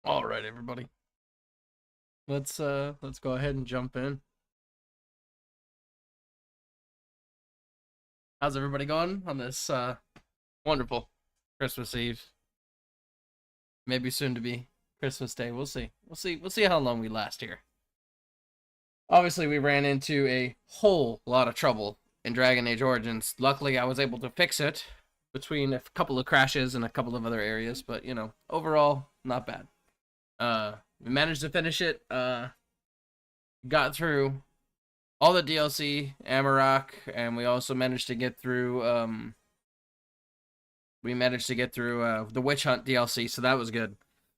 All right, everybody. Let's go ahead and jump in. How's everybody going on this wonderful Christmas Eve? Maybe soon to be Christmas Day. We'll see. We'll see how long we last here. Obviously, we ran into a whole lot of trouble in Dragon Age Origins. Luckily, I was able to fix it between a couple of crashes and a couple of other areas, but you know, overall, not bad. We managed to finish it. Got through all the DLC, Amarok, and we also managed to get through the Witch Hunt DLC, so that was good.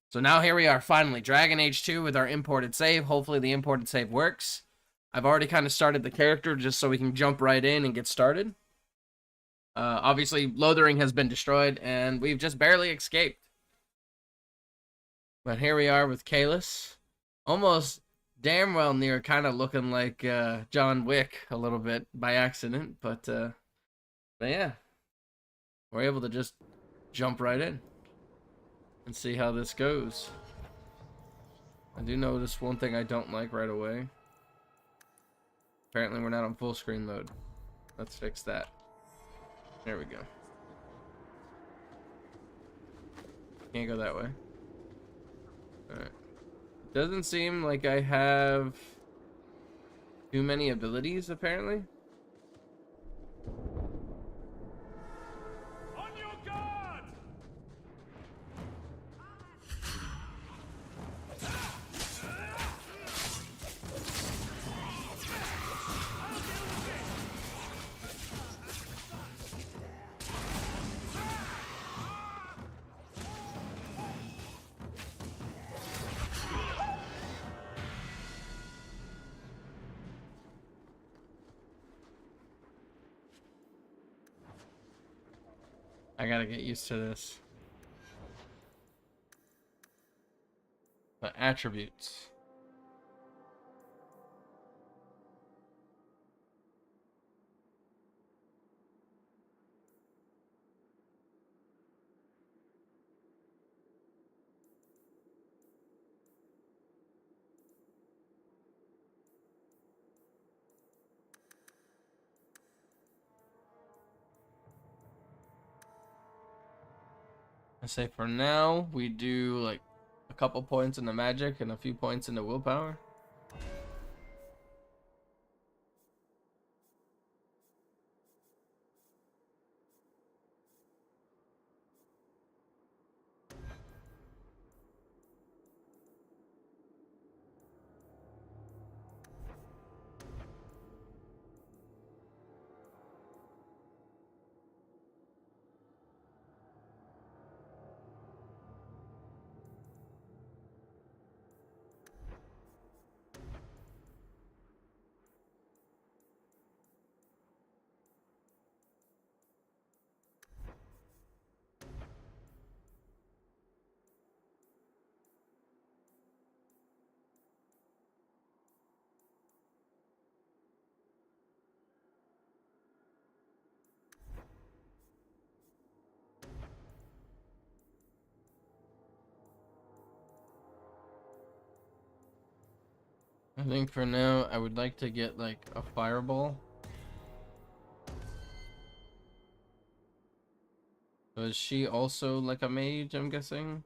So now here we are, finally, Dragon Age 2 with our imported save. Hopefully the imported save works. I've already kind of started the character just so we can jump right in and get started. Obviously, Lothering has been destroyed, and we've just barely escaped. But here we are with Kalus. Almost damn well near kind of looking like John Wick a little bit by accident, but yeah, we're able to just jump right in and see how this goes. I do notice one thing I don't like right away. Apparently we're not on full screen mode. Let's fix that. There we go. Can't go that way. Alright. Doesn't seem like I have too many abilities, apparently. On your guard! I gotta get used to this. The attributes. I say for now, we do like a couple points in the magic and a few points in the willpower. I think for now, I would like to get like a fireball. So is she also like a mage, I'm guessing?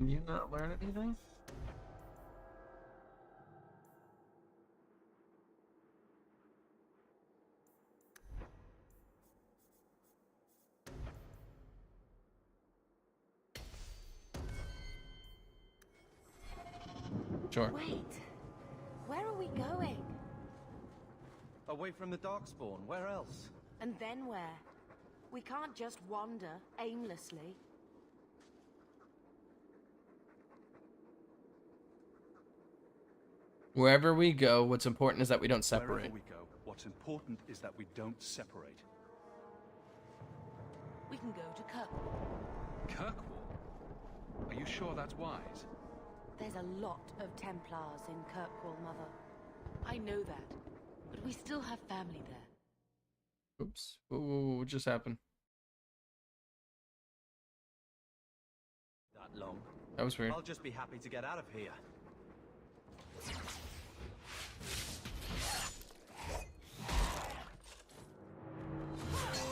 Did you not learn anything? Sure. Wait. Where are we going? Away from the Darkspawn, where else? And then where? We can't just wander aimlessly. Wherever we go, what's important is that we don't separate. Wherever we go, what's important is that we don't separate. We can go to Kirkwall. Kirkwall? Are you sure that's wise? There's a lot of Templars in Kirkwall, Mother. I know that, but we still have family there. Oops. Whoa, what just happened? That long. That was weird. I'll just be happy to get out of here.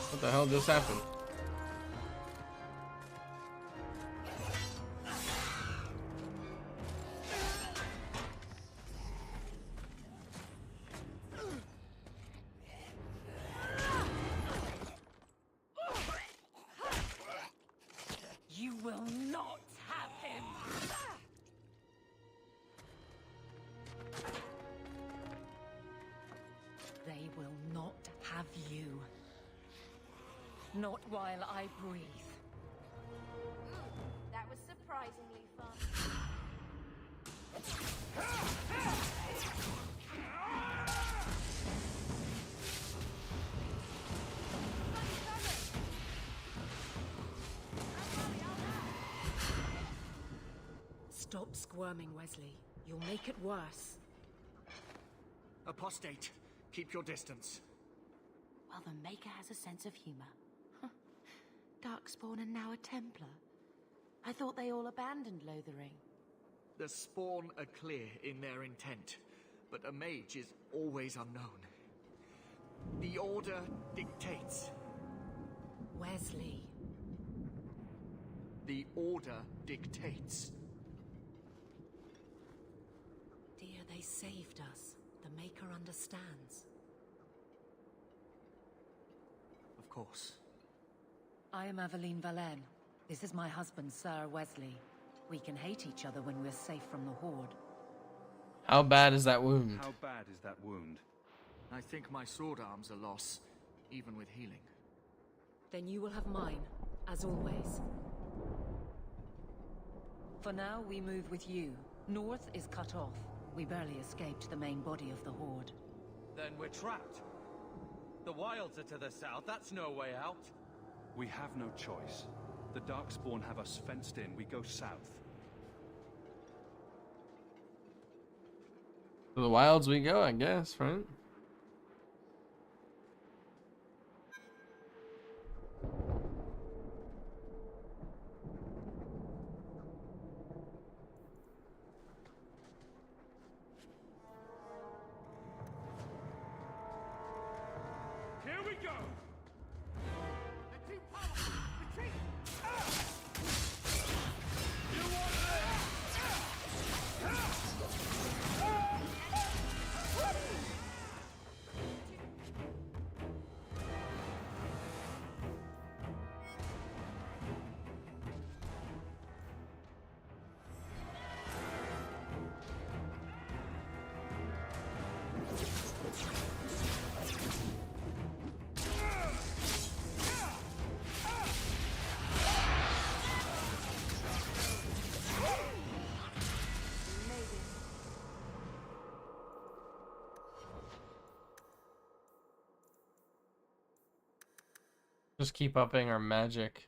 What the hell just happened? You will not have him! They will not have you. Not while I breathe. That was surprisingly fun. Stop squirming, Wesley. You'll make it worse. Apostate, keep your distance. Well, the Maker has a sense of humor. Darkspawn and now a Templar. I thought they all abandoned Lothering. The Spawn are clear in their intent, but a mage is always unknown. The Order dictates. Wesley. The Order dictates. Dear, they saved us. The Maker understands. Of course. I am Aveline Valenne. This is my husband, Sir Wesley. We can hate each other when we're safe from the Horde. How bad is that wound? How bad is that wound? I think my sword arm's a loss, even with healing. Then you will have mine, as always. For now, we move with you. North is cut off. We barely escaped the main body of the Horde. Then we're trapped. The wilds are to the south, that's no way out. We have no choice. The Darkspawn have us fenced in. We go south. To the wilds we go, I guess, right? Here we go! They're too powerful! Retreat! You want Just keep upping our magic.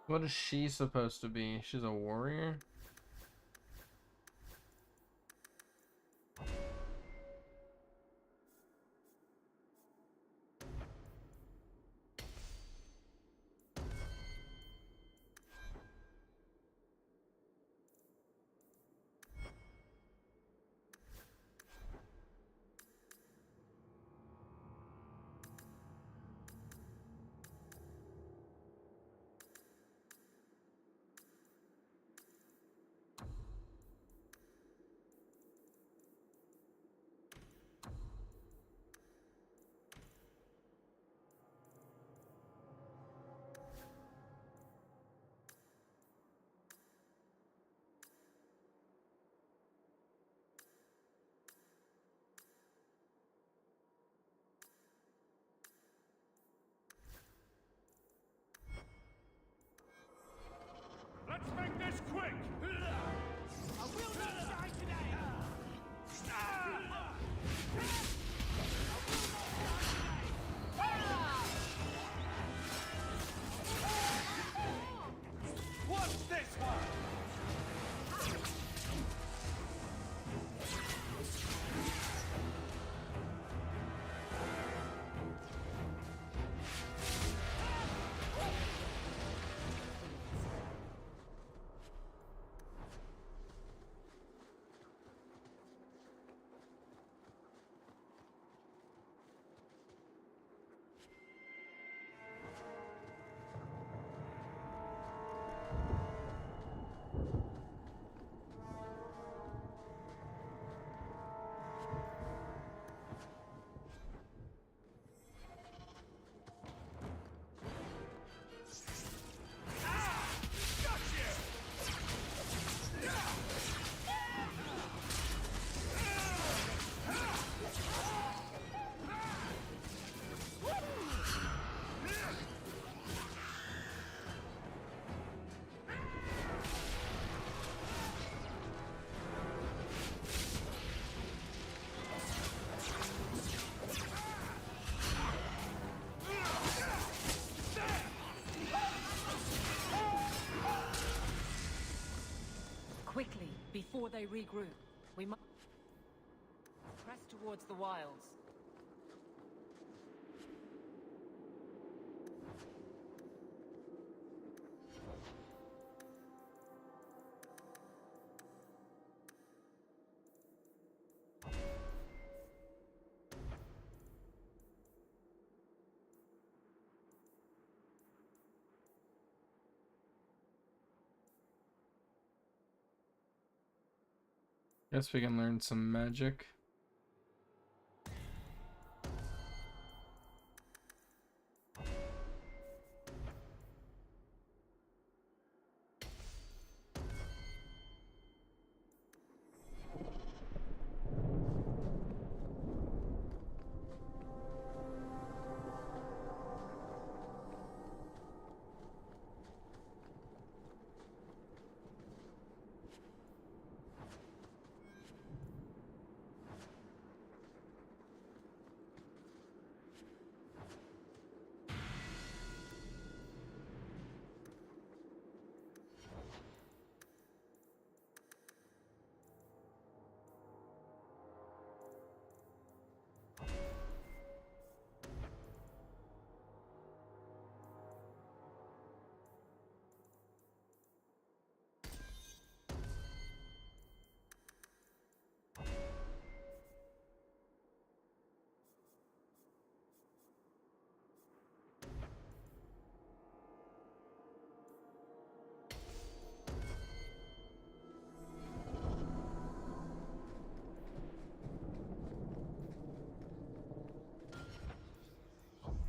What is she supposed to be? She's a warrior? before they regroup. We must press towards the wilds. Guess we can learn some magic.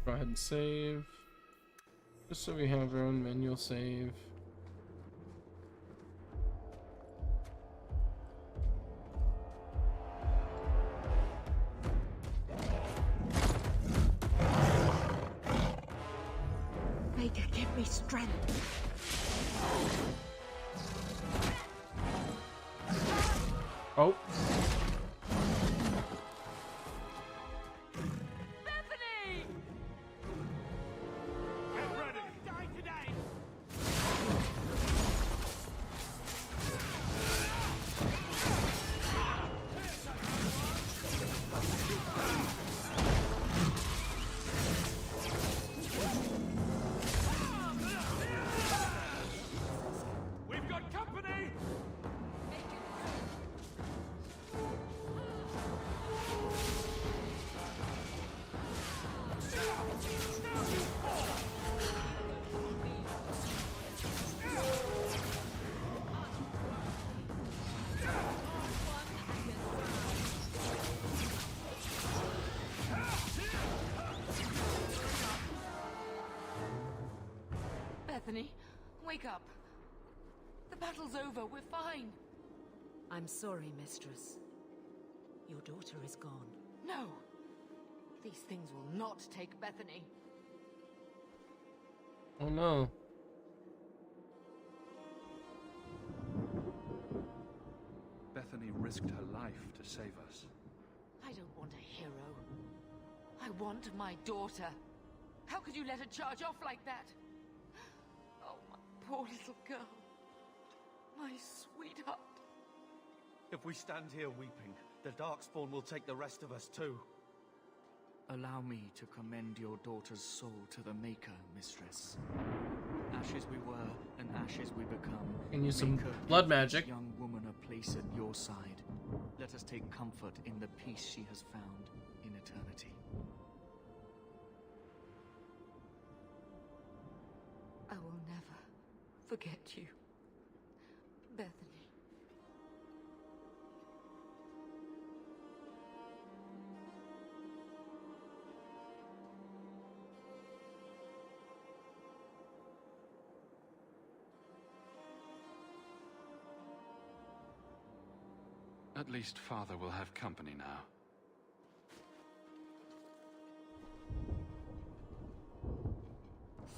Go ahead and save. Just so we have our own manual save. Maker, give me strength. Oh. Bethany! Get ready! Die today! We've got company! Bethany, wake up. The battle's over. We're fine. I'm sorry, mistress. Your daughter is gone. No. These things will not take Bethany. Oh no. Bethany risked her life to save us. I don't want a hero. I want my daughter. How could you let her charge off like that? Oh, my poor little girl. My sweetheart. If we stand here weeping, the Darkspawn will take the rest of us too. Allow me to commend your daughter's soul to the Maker, mistress. Ashes we were, and ashes we become. Can use some Maker, blood give magic. this young woman a place at your side. Let us take comfort in the peace she has found in eternity. I will never forget you, Bethany. At least Father will have company now.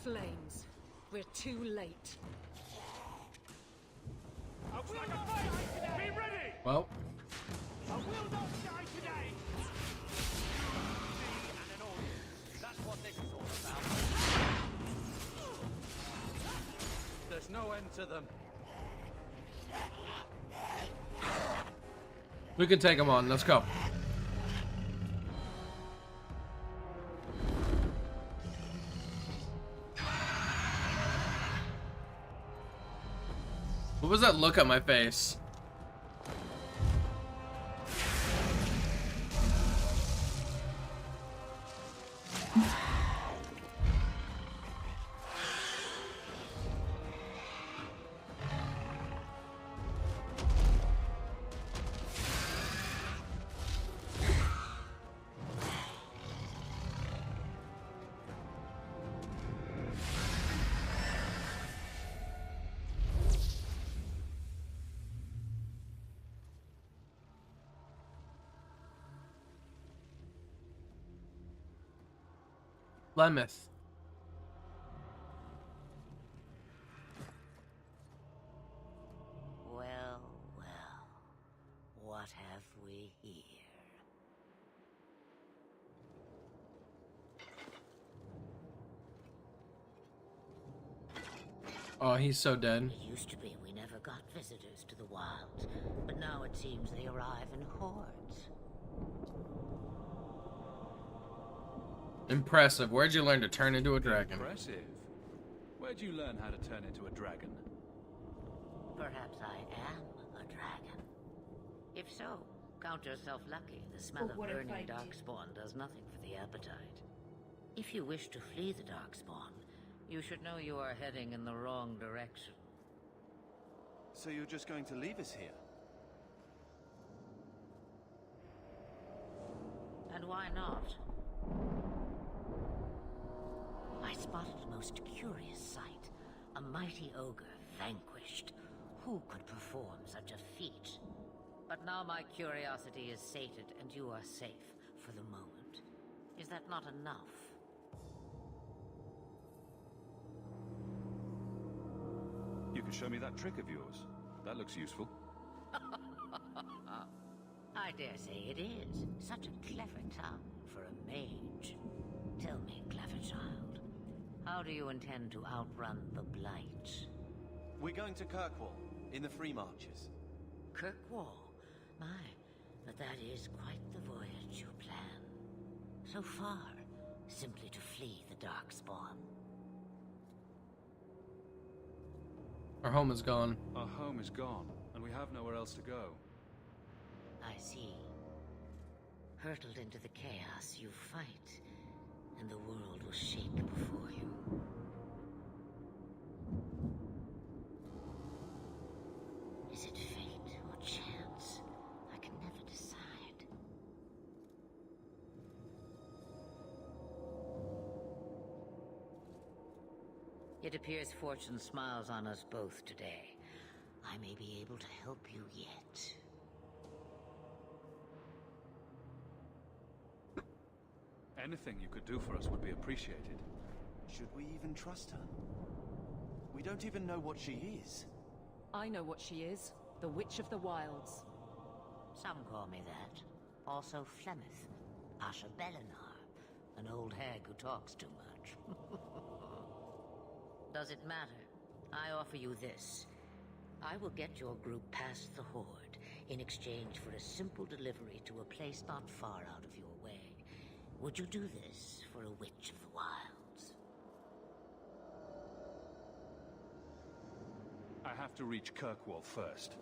Flames. We're too late. Looks like a fight! Be ready! Well, I will not die today! Me and an audience. That's what this is all about. There's no end to them. We can take him on. Let's go. What was that look on my face? Plymouth. Well, well. What have we here? Oh, he's so dead. It used to be we never got visitors to the wilds, but now it seems they arrive in hordes. Impressive. Where'd you learn to turn into a dragon? Impressive. Where'd you learn how to turn into a dragon? Perhaps I am a dragon. If so, count yourself lucky. The smell But of what if burning I do? darkspawn does nothing for the appetite. If you wish to flee the darkspawn, you should know you are heading in the wrong direction. So you're just going to leave us here? And why not? I spotted a most curious sight. A mighty ogre vanquished. Who could perform such a feat? But now my curiosity is sated and you are safe for the moment. Is that not enough? You can show me that trick of yours. That looks useful. I dare say it is. Such a clever tongue for a mage. Tell me, clever child, how do you intend to outrun the Blight? We're going to Kirkwall, in the Free Marches. Kirkwall? My, but that is quite the voyage you plan. So far, simply to flee the Darkspawn. Our home is gone. Our home is gone, and we have nowhere else to go. I see. Hurtled into the chaos, you fight, and the world will shake before you. Is it fate or chance? I can never decide. It appears fortune smiles on us both today. I may be able to help you yet. Anything you could do for us would be appreciated. Should we even trust her? We don't even know what she is. I know what she is. The Witch of the Wilds. Some call me that. Also Flemeth, Asha Belinar, an old hag who talks too much. Does it matter? I offer you this. I will get your group past the Horde in exchange for a simple delivery to a place not far out of your way. Would you do this for a Witch of the Wilds? I have to reach Kirkwall first.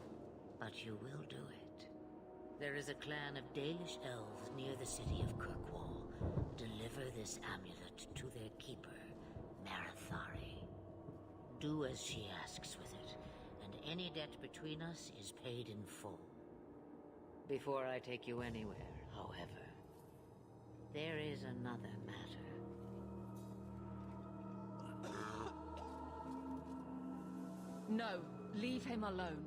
But you will do it. There is a clan of Dalish elves near the city of Kirkwall. Deliver this amulet to their keeper, Marathari. Do as she asks with it, and any debt between us is paid in full. Before I take you anywhere, however, there is another matter. No, leave him alone.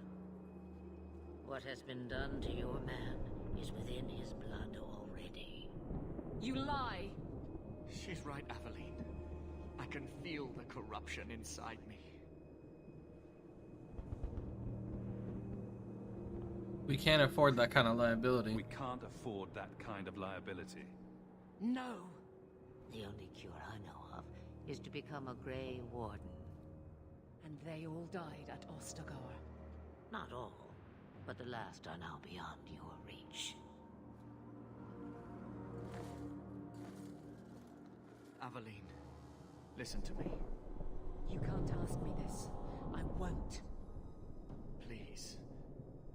What has been done to your man is within his blood already. You lie! She's right, Aveline. I can feel the corruption inside me. We can't afford that kind of liability. We can't afford that kind of liability. No! The only cure I know of is to become a Grey Warden. And they all died at Ostagar. Not all, but the last are now beyond your reach. witch. Aveline, listen to me. You can't ask me this. I won't. Please.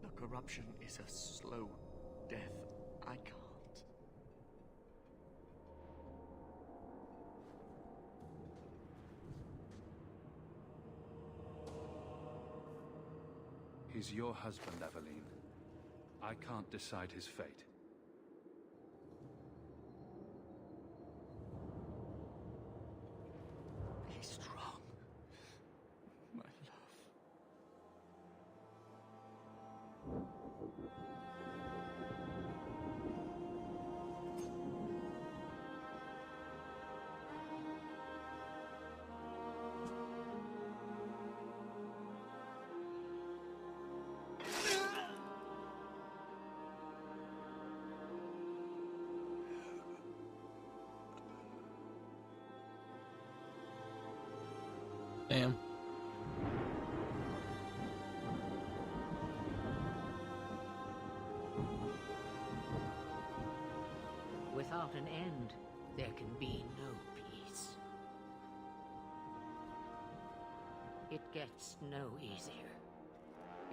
The corruption is a slow death. I can't. He's your husband, Aveline. I can't decide his fate. Be strong, my love. Damn. Without an end, there can be no peace. It gets no easier.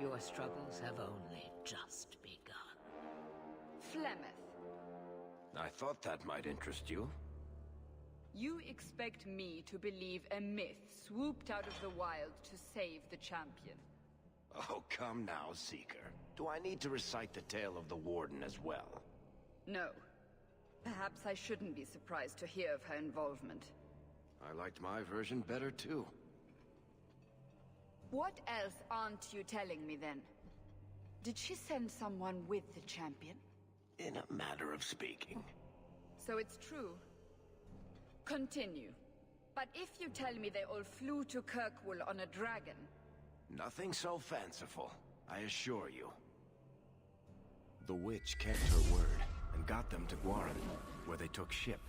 Your struggles have only just begun. Flemeth, I thought that might interest you. you expect me to believe a myth swooped out of the wild to save the champion? Oh, come now, Seeker. Do I need to recite the tale of the Warden as well? No. Perhaps I shouldn't be surprised to hear of her involvement. I liked my version better, too. What else aren't you telling me then? Did she send someone with the champion? In a matter of speaking. So it's true. Continue. But if you tell me they all flew to Kirkwall on a dragon... Nothing so fanciful, I assure you. The witch kept her word and got them to Guaran, where they took ship.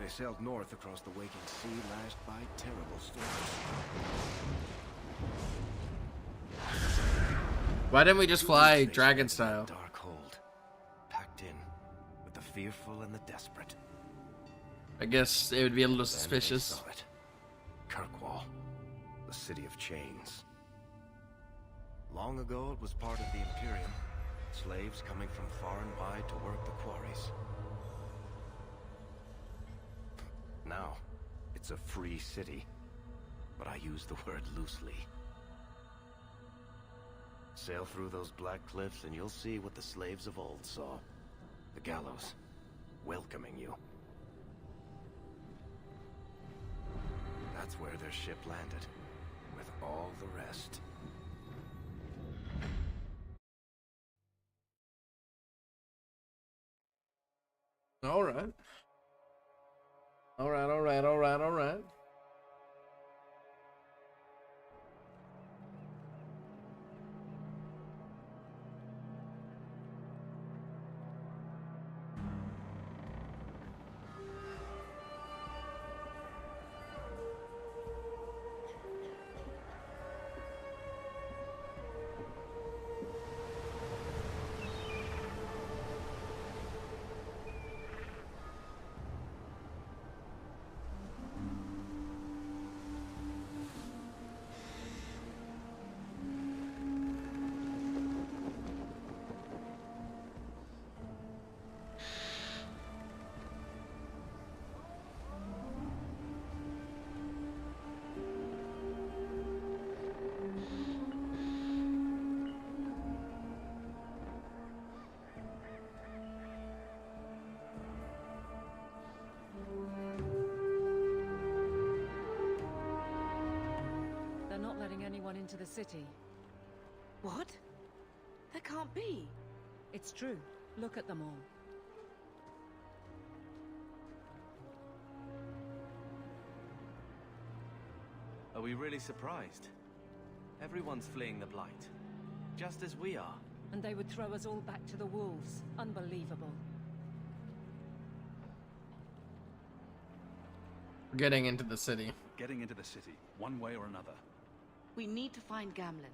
They sailed north across the waking sea, lashed by terrible storms. Why didn't we just fly They dragon spent in style? a dark hold, packed in with the fearful and the desperate. I guess it would be a little Then they suspicious. saw it. Kirkwall, the city of chains. Long ago, it was part of the Imperium. Slaves coming from far and wide to work the quarries. Now, it's a free city, but I use the word loosely. Sail through those black cliffs and you'll see what the slaves of old saw. The gallows, welcoming you. That's where their ship landed, with all the rest. Alright. Alright. They're not letting anyone into the city. What? That can't be. It's true. Look at them all. Are we really surprised? Everyone's fleeing the Blight. Just as we are. And they would throw us all back to the wolves. Unbelievable. Getting into the city. Getting into the city, one way or another. We need to find Gamlen.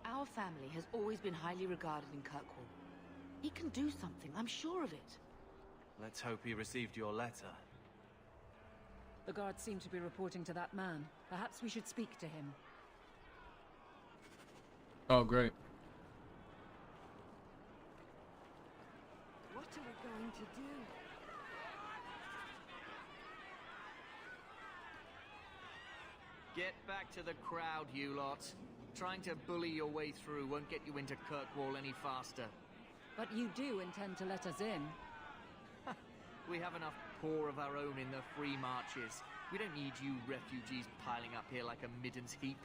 Our family has always been highly regarded in Kirkwall. He can do something, I'm sure of it. Let's hope he received your letter. The guards seem to be reporting to that man. Perhaps we should speak to him. Oh, great. What are we going to do? Get back to the crowd, you lot. Trying to bully your way through won't get you into Kirkwall any faster. But you do intend to let us in. We have enough poor of our own in the free marches. We don't need you refugees piling up here like a middens heap.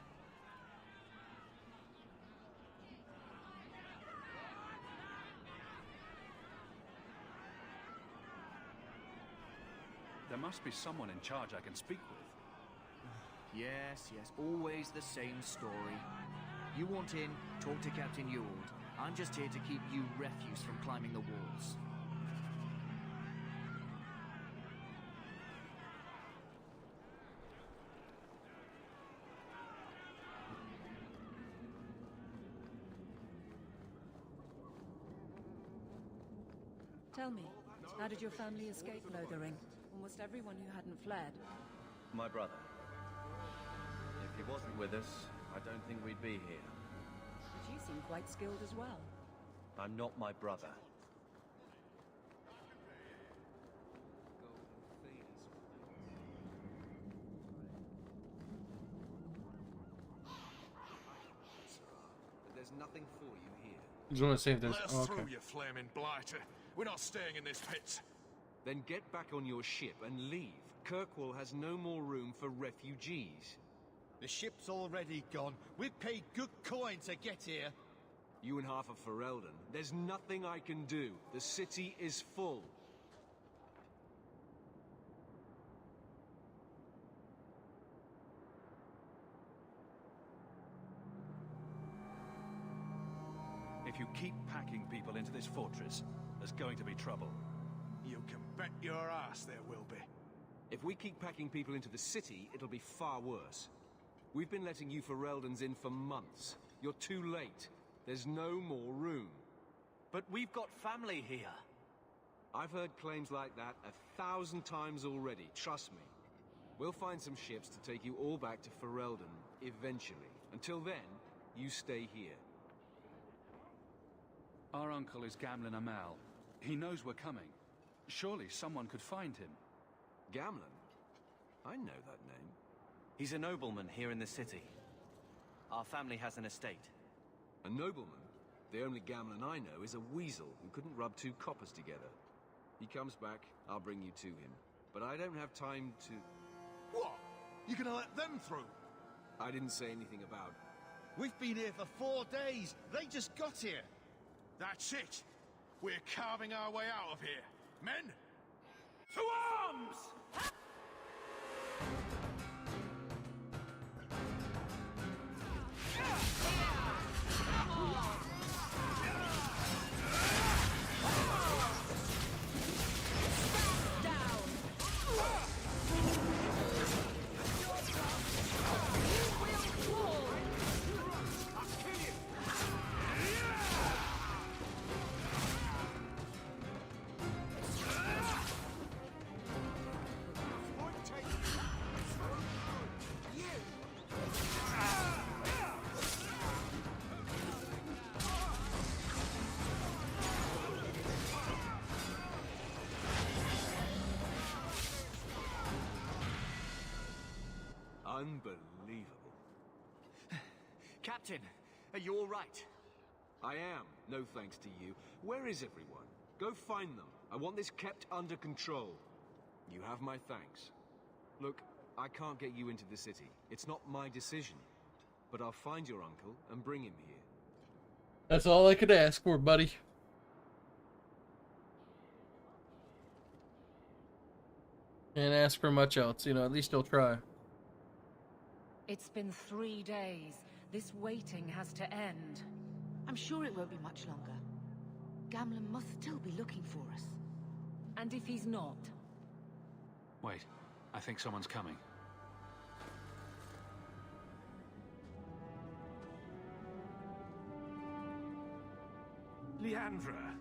There must be someone in charge I can speak with. Yes, always the same story. You want in, talk to Captain Ewald. I'm just here to keep you refuse from climbing the walls. Tell me, how did your family escape Lothering? Almost everyone who hadn't fled. My brother. If he wasn't with us, I don't think we'd be here. But you seem quite skilled as well. I'm not my brother. There's nothing for you here. Just want to see if there's. Let us Oh, through, okay. you flaming blighter. We're not staying in this pit. Then get back on your ship and leave. Kirkwall has no more room for refugees. The ship's already gone. We've paid good coin to get here. You and half of Fereldan. There's nothing I can do. The city is full. If you keep packing people into this fortress, there's going to be trouble. You can bet your ass there will be. If we keep packing people into the city, it'll be far worse. We've been letting you Feraldans in for months. You're too late. There's no more room. But we've got family here. I've heard claims like that 1,000 times already, trust me. We'll find some ships to take you all back to Fereldan, eventually. Until then, you stay here. Our uncle is Gamlen Amal. He knows we're coming. Surely someone could find him. Gamlen? I know that name. He's a nobleman here in the city. Our family has an estate. A nobleman? The only Gamlen I know is a weasel who couldn't rub two coppers together. He comes back, I'll bring you to him. But I don't have time to... What? You gonna let them through? I didn't say anything about... We've been here for 4 days. They just got here. That's it. We're carving our way out of here. Men, to arms! Unbelievable. Captain, are you all right? I am, no thanks to you. Where is everyone? Go find them. I want this kept under control. You have my thanks. Look, I can't get you into the city. It's not my decision. But I'll find your uncle and bring him here. That's all I could ask for, buddy. Can't ask for much else, you know, at least he'll try. It's been 3 days. This waiting has to end. I'm sure it won't be much longer. Gamlen must still be looking for us. And if he's not? Wait, I think someone's coming. Leandra!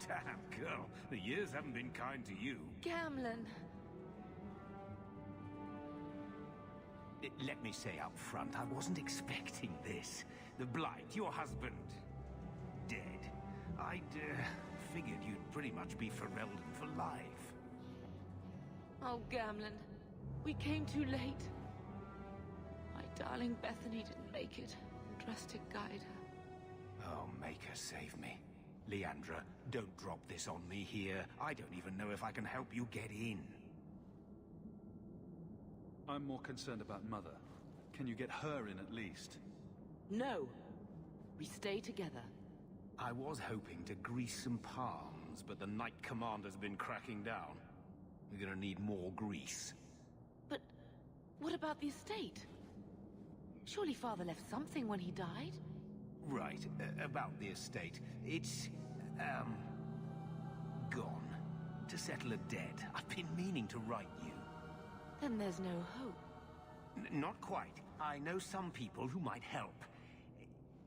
Damn, girl, the years haven't been kind to you. Gamlen. Let me say up front, I wasn't expecting this. The Blight, your husband, dead. I'd figured you'd pretty much be Fereldan for life. Oh, Gamlen. We came too late. My darling Bethany didn't make it. Trust to guide her. Oh, make her save me. Leandra, don't drop this on me here. I don't even know if I can help you get in. I'm more concerned about Mother. Can you get her in at least? No. We stay together. I was hoping to grease some palms, but the Knight Commander's been cracking down. We're gonna need more grease. But what about the estate? Surely Father left something when he died? Right, about the estate. It's, gone. To settle a debt. I've been meaning to write you. Then there's no hope. Not quite. I know some people who might help.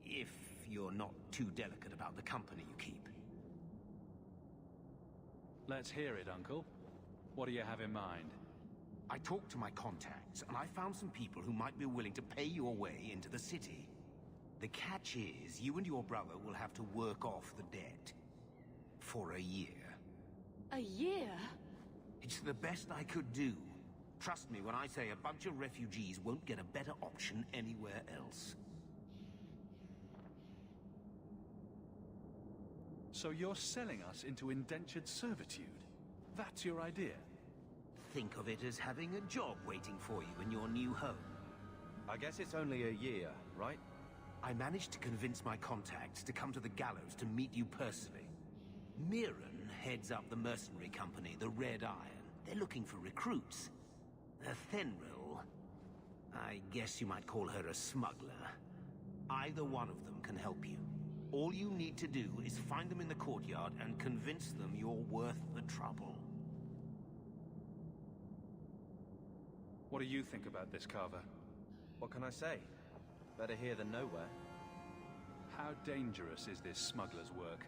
If you're not too delicate about the company you keep. Let's hear it, Uncle. What do you have in mind? I talked to my contacts, and I found some people who might be willing to pay your way into the city. The catch is, you and your brother will have to work off the debt. For a year. A year? It's the best I could do. Trust me when I say a bunch of refugees won't get a better option anywhere else. So you're selling us into indentured servitude? That's your idea? Think of it as having a job waiting for you in your new home. I guess it's only a year, right? I managed to convince my contacts to come to the gallows to meet you personally. Mirren heads up the mercenary company, the Red Iron. They're looking for recruits. Thenril, I guess you might call her a smuggler. Either one of them can help you. All you need to do is find them in the courtyard and convince them you're worth the trouble. What do you think about this, Carver? What can I say? Better here than nowhere. How dangerous is this smuggler's work?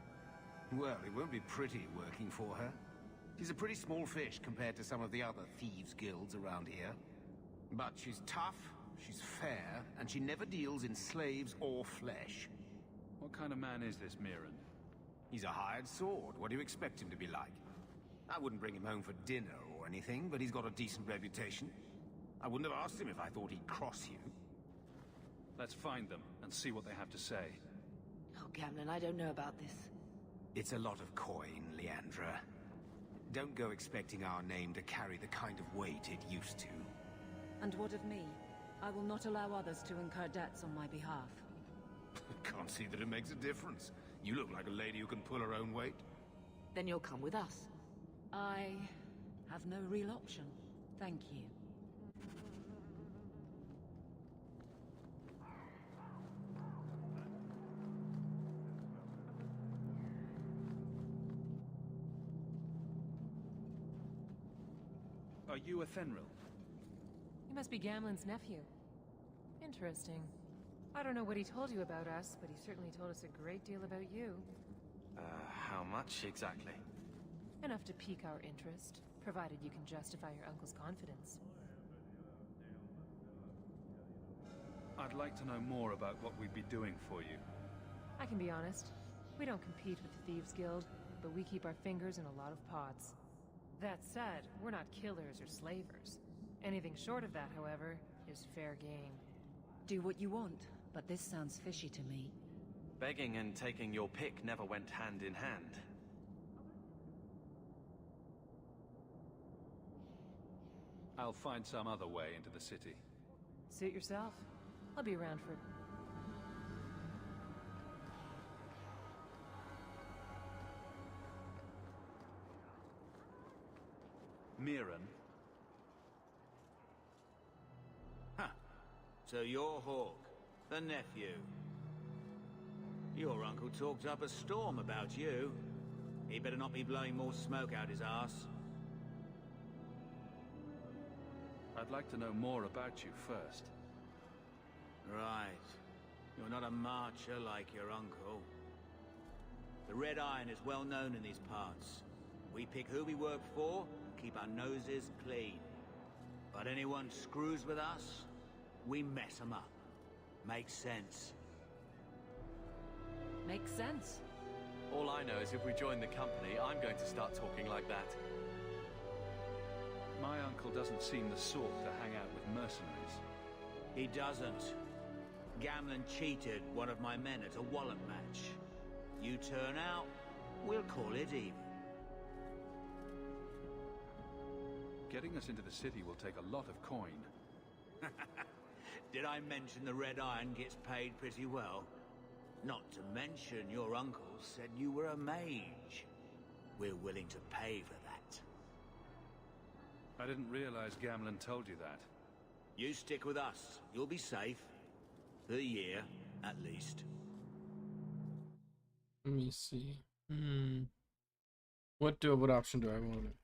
Well, it won't be pretty working for her. She's a pretty small fish compared to some of the other thieves' guilds around here. But she's tough, she's fair, and she never deals in slaves or flesh. What kind of man is this Mirren? He's a hired sword. What do you expect him to be like? I wouldn't bring him home for dinner or anything, but he's got a decent reputation. I wouldn't have asked him if I thought he'd cross you. Let's find them and see what they have to say. Oh, Gamlen, I don't know about this. It's a lot of coin, Leandra. Don't go expecting our name to carry the kind of weight it used to. And what of me? I will not allow others to incur debts on my behalf. Can't see that it makes a difference. You look like a lady who can pull her own weight. Then you'll come with us. I have no real option. Thank you. Are you a Thenril? You must be Gamlen's nephew. Interesting. I don't know what he told you about us, but he certainly told us a great deal about you. How much exactly? Enough to pique our interest, provided you can justify your uncle's confidence. I'd like to know more about what we'd be doing for you. I can be honest. We don't compete with the Thieves Guild, but we keep our fingers in a lot of pots. That said, we're not killers or slavers. Anything short of that, however, is fair game. Do what you want, but this sounds fishy to me. Begging and taking your pick never went hand in hand. I'll find some other way into the city. Suit yourself. I'll be around for... Mirren? Huh. So you're Hawke, the nephew. Your uncle talked up a storm about you. He better not be blowing more smoke out his ass. I'd like to know more about you first. Right. You're not a marcher like your uncle. The Red Iron is well known in these parts. We pick who we work for, keep our noses clean. But anyone screws with us, we mess them up. Makes sense. Makes sense. All I know is if we join the company, I'm going to start talking like that. My uncle doesn't seem the sort to hang out with mercenaries. He doesn't. Gamlen cheated one of my men at a wallet match. You turn out, we'll call it even. Getting us into the city will take a lot of coin. Did I mention the Red Iron gets paid pretty well? Not to mention your uncle said you were a mage. We're willing to pay for that. I didn't realize Gamlen told you that. You stick with us. You'll be safe. For a year, at least. Let me see. What option do I want?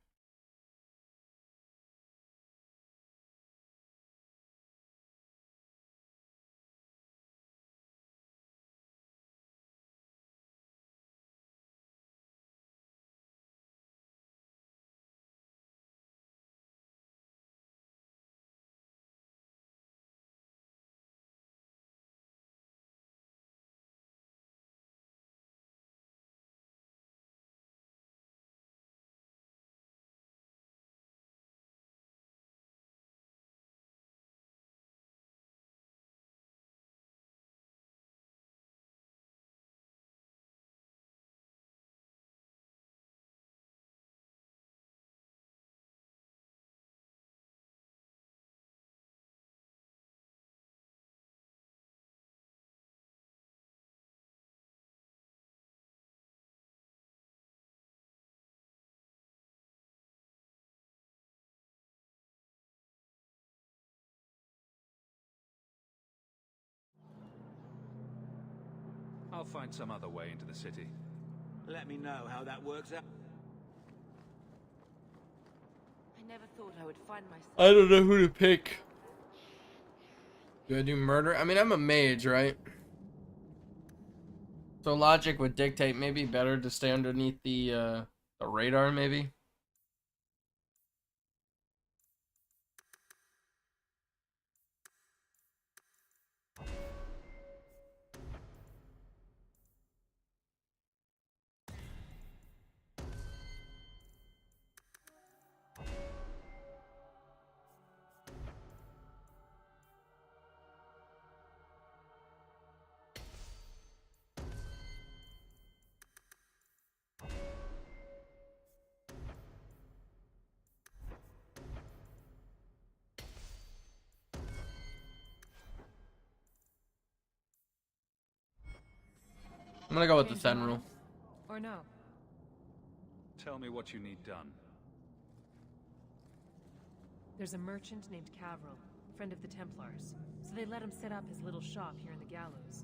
I'll find some other way into the city. Let me know how that works out. I never thought I would find myself. I don't know who to pick. Do I do murder? I mean, I'm a mage, right? So logic would dictate maybe better to stay underneath the radar, maybe. I'm gonna go with the Sen rule. Or no? Tell me what you need done. There's a merchant named Cavril, friend of the Templars, so they let him set up his little shop here in the Gallows.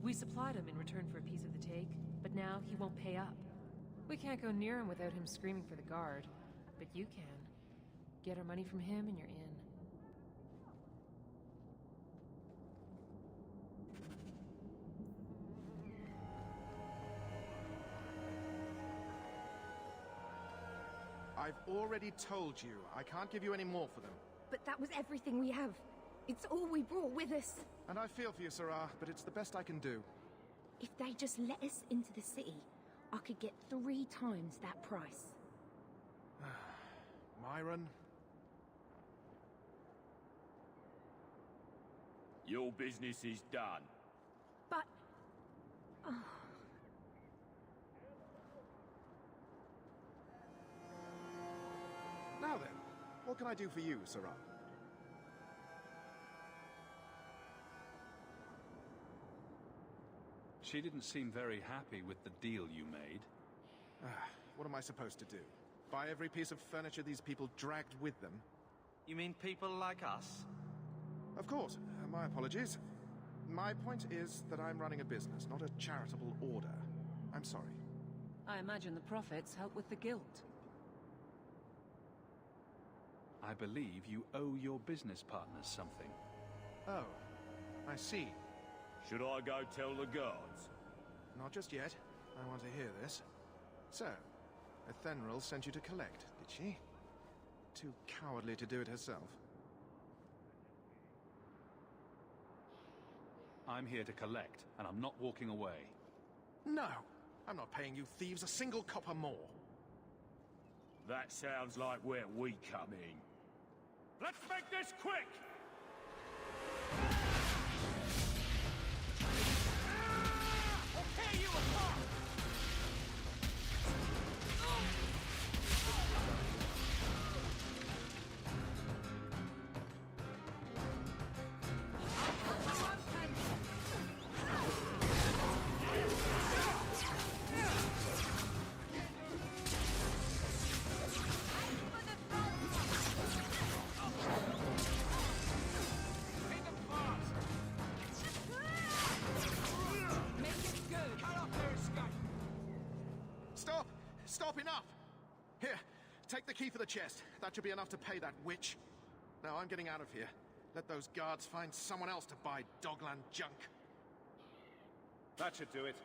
We supplied him in return for a piece of the take, but now he won't pay up. We can't go near him without him screaming for the guard, but you can. Get our money from him and you're in. I've already told you, I can't give you any more for them. But that was everything we have. It's all we brought with us. And I feel for you, Sarah, but it's the best I can do. If they just let us into the city, I could get 3 times that price. Myron? Your business is done. But... Oh. Now then, what can I do for you, Sarah? She didn't seem very happy with the deal you made. What am I supposed to do? Buy every piece of furniture these people dragged with them? You mean people like us? Of course. My apologies. My point is that I'm running a business, not a charitable order. I'm sorry. I imagine the profits help with the guilt. I believe you owe your business partners something. Oh, I see. Should I go tell the guards? Not just yet. I want to hear this. So, Ethenril sent you to collect, did she? Too cowardly to do it herself. I'm here to collect, and I'm not walking away. No! I'm not paying you thieves a single copper more. That sounds like where we come in. Let's make this quick! I'll tear you apart! Stop, enough! Here, take the key for the chest. That should be enough to pay that witch. Now I'm getting out of here. Let those guards find someone else to buy Dogland junk. That should do it.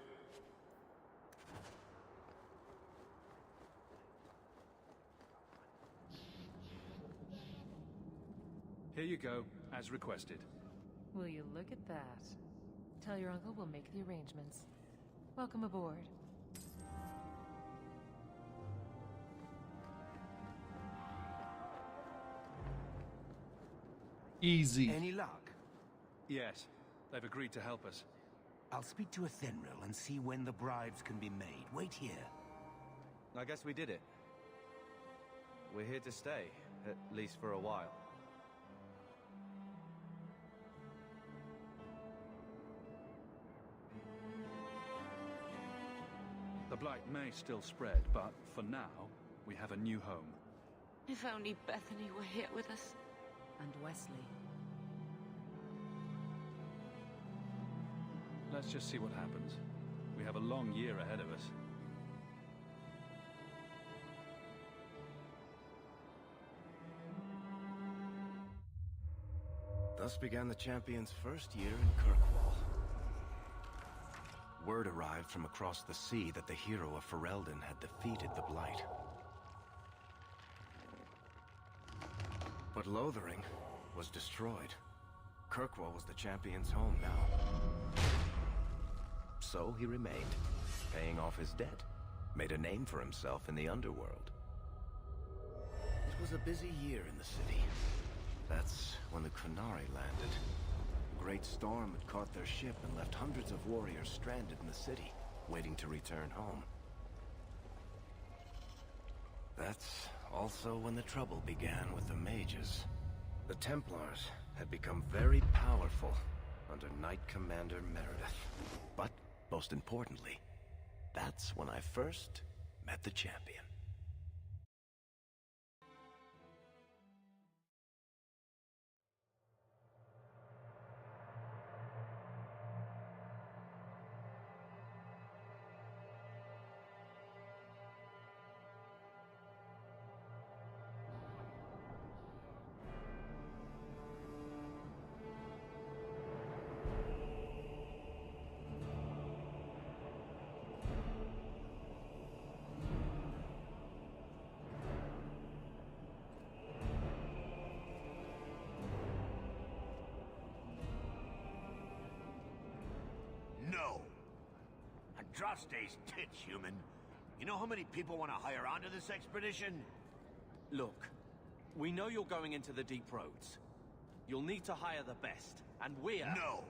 Here you go, as requested. Will you look at that? Tell your uncle we'll make the arrangements. Welcome aboard. Easy. Any luck? Yes, they've agreed to help us. I'll speak to Ethenril and see when the bribes can be made. Wait here. I guess we did it. We're here to stay, at least for a while. The blight may still spread, but for now, we have a new home. If only Bethany were here with us. And Wesley. Let's just see what happens. We have a long year ahead of us. Thus began the champion's first year in Kirkwall. Word arrived from across the sea that the hero of Fereldan had defeated the Blight. But Lothering was destroyed. Kirkwall was the champion's home now. So he remained, paying off his debt, made a name for himself in the underworld. It was a busy year in the city. That's when the Qunari landed. A great storm had caught their ship and left hundreds of warriors stranded in the city, waiting to return home. That's also when the trouble began with the mages. The Templars had become very powerful under Knight Commander Meredith. But, most importantly, that's when I first met the champion. No! Andraste's tits, human. You know how many people want to hire onto this expedition? Look, we know you're going into the deep roads. You'll need to hire the best, and we're... No!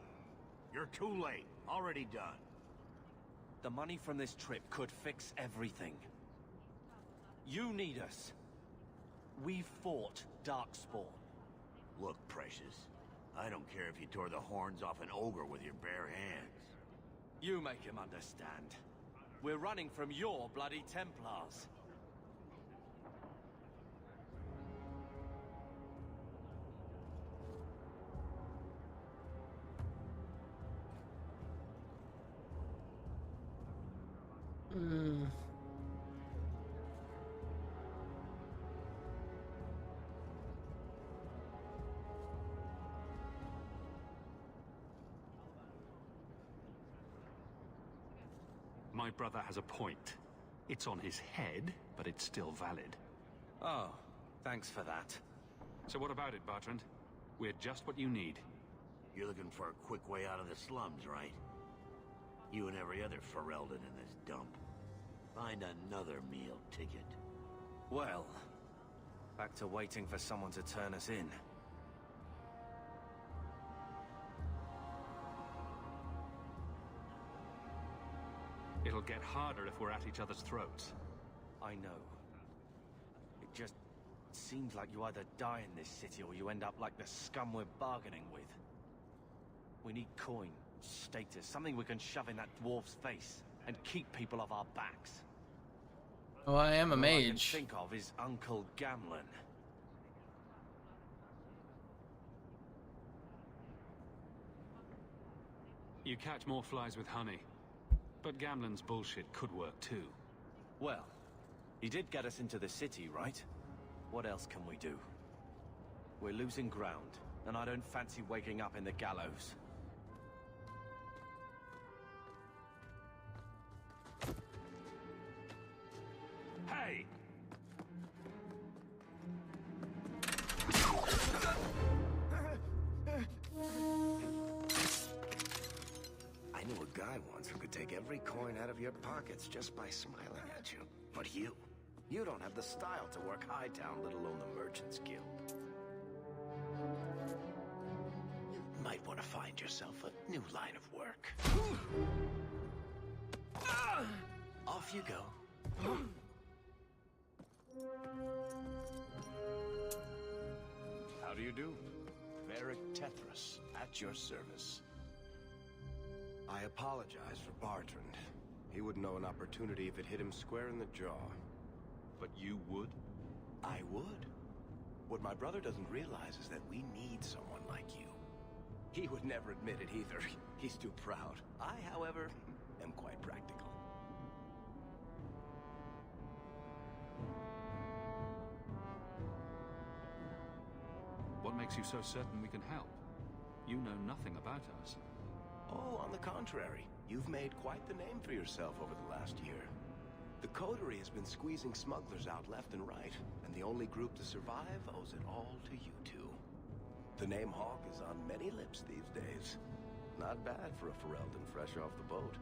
You're too late. Already done. The money from this trip could fix everything. You need us. We fought Darkspawn. Look, Precious. I don't care if you tore the horns off an ogre with your bare hands. You make him understand. We're running from your bloody Templars. My My brother has a point. It's on his head, but it's still valid. Oh, thanks for that. So what about it, Bertrand? We're just what you need. You're looking for a quick way out of the slums, right? You and every other Fereldan in this dump. Find another meal ticket. Well, back to waiting for someone to turn us in. It'll get harder if we're at each other's throats. I know. It just seems like you either die in this city or you end up like the scum we're bargaining with. We need coin, status, something we can shove in that dwarf's face and keep people off our backs. Oh, I am a All mage. I can think of is Uncle Gamlen. You catch more flies with honey. But Gamlen's bullshit could work too. Well, he did get us into the city, right? What else can we do? We're losing ground, and I don't fancy waking up in the gallows. Hey! I knew a guy once who could take every coin out of your pockets just by smiling at you. But you don't have the style to work Hightown, let alone the Merchants Guild. You might want to find yourself a new line of work. Off you go. How do you do? Varric Tethras, at your service. I apologize for Bertrand. He wouldn't know an opportunity if it hit him square in the jaw. But you would? I would. What my brother doesn't realize is that we need someone like you. He would never admit it either. He's too proud. I, however, am quite practical. What makes you so certain we can help? You know nothing about us. Oh, on the contrary. You've made quite the name for yourself over the last year. The Coterie has been squeezing smugglers out left and right, and the only group to survive owes it all to you two. The name Hawke is on many lips these days. Not bad for a Fereldan fresh off the boat.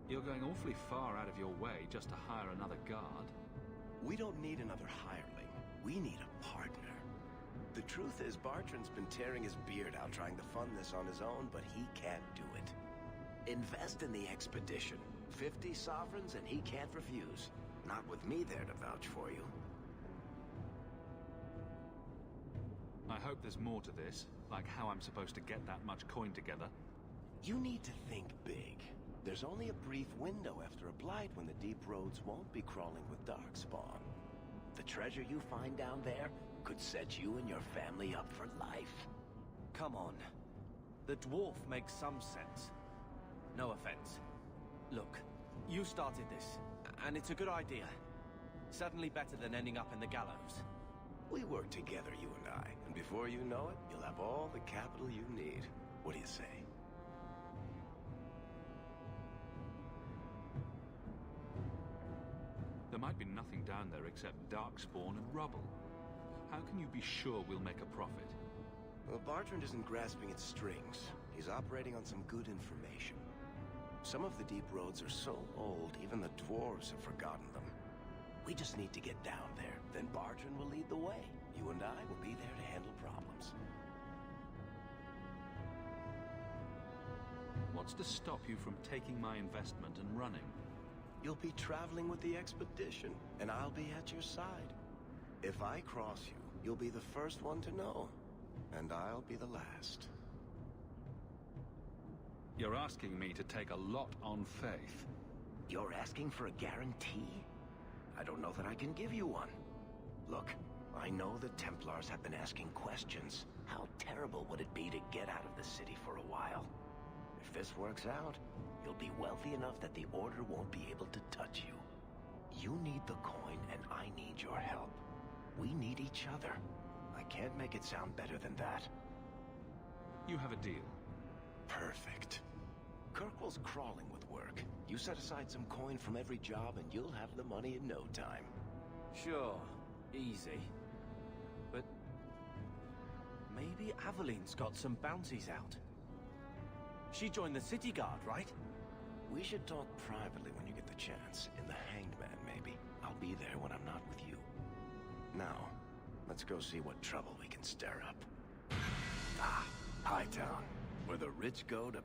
You're going awfully far out of your way just to hire another guard. We don't need another hireling. We need a partner. The truth is, Bertrand's been tearing his beard out trying to fund this on his own, but he can't do it. Invest in the expedition. 50 sovereigns and he can't refuse. Not with me there to vouch for you. I hope there's more to this, like how I'm supposed to get that much coin together. You need to think big. There's only a brief window after a blight when the deep roads won't be crawling with darkspawn. The treasure you find down there could set you and your family up for life. Come on. The dwarf makes some sense. No offense. Look, you started this, and it's a good idea. Certainly better than ending up in the gallows. We work together, you and I, and before you know it, you'll have all the capital you need. What do you say? There might be nothing down there except darkspawn and rubble. How can you be sure we'll make a profit? Well, Bertrand isn't grasping at strings. He's operating on some good information. Some of the deep roads are so old, even the dwarves have forgotten them. We just need to get down there. Then Bertrand will lead the way. You and I will be there to handle problems. What's to stop you from taking my investment and running? You'll be traveling with the expedition, and I'll be at your side. If I cross you, you'll be the first one to know, and I'll be the last. You're asking me to take a lot on faith. You're asking for a guarantee? I don't know that I can give you one. Look, I know the Templars have been asking questions. How terrible would it be to get out of the city for a while? If this works out, you'll be wealthy enough that the Order won't be able to touch you. You need the coin, and I need your help. We need each other. I can't make it sound better than that. You have a deal. Perfect. Kirkwall's crawling with work. You set aside some coin from every job and you'll have the money in no time. Sure, easy. But maybe Aveline's got some bounties out. She joined the city guard, right? We should talk privately when you get the chance. In the Hanged Man, maybe. I'll be there when I'm not with you. Now, let's go see what trouble we can stir up. Ah, Hightown, where the rich go to...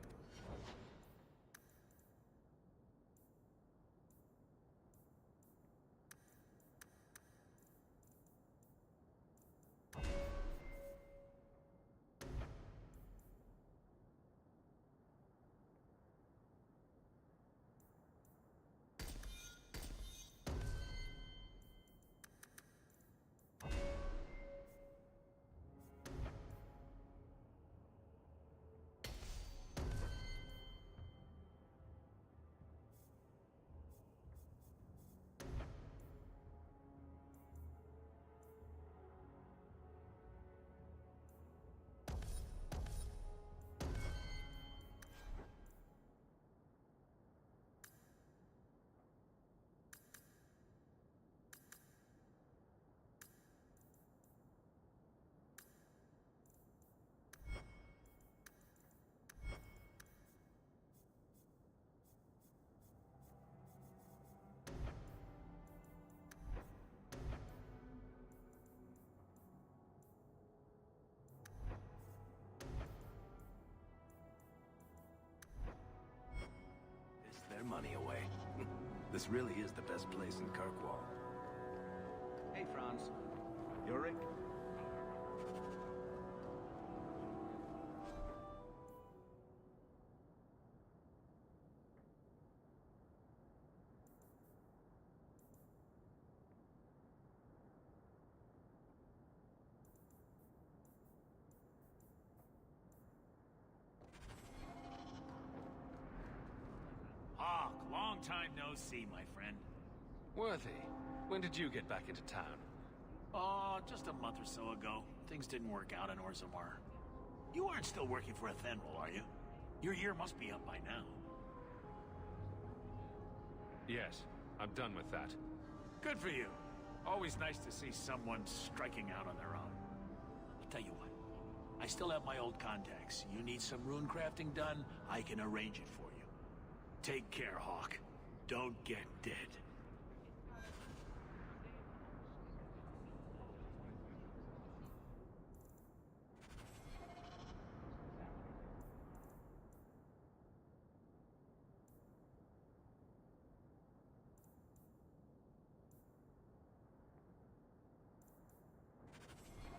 their money away. This really is the best place in Kirkwall. Hey, Franz. Yorick? Hawke, long time no see, my friend. Worthy, when did you get back into town? Oh, just a month or so ago. Things didn't work out in Orzammar. You aren't still working for Athenril, are you? Your year must be up by now. Yes, I'm done with that. Good for you. Always nice to see someone striking out on their own. I'll tell you what. I still have my old contacts. You need some rune crafting done, I can arrange it for you. Take care, Hawke. Don't get dead.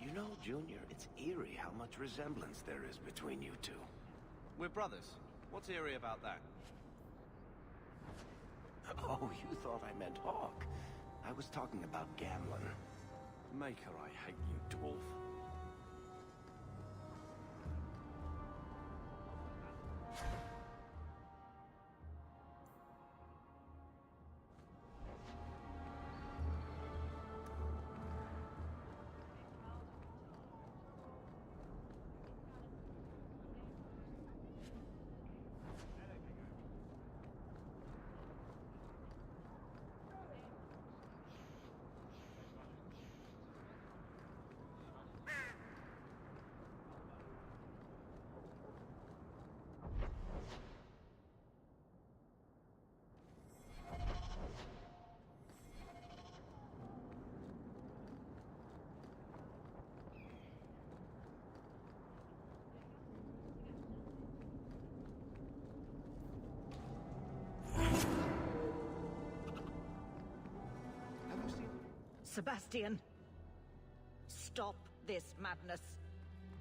You know, Junior, it's eerie how much resemblance there is between you two. We're brothers. What's eerie about that? Oh, you thought I meant Hawke. I was talking about gambling. Maker, I hate you, dwarf. Sebastian, stop this madness.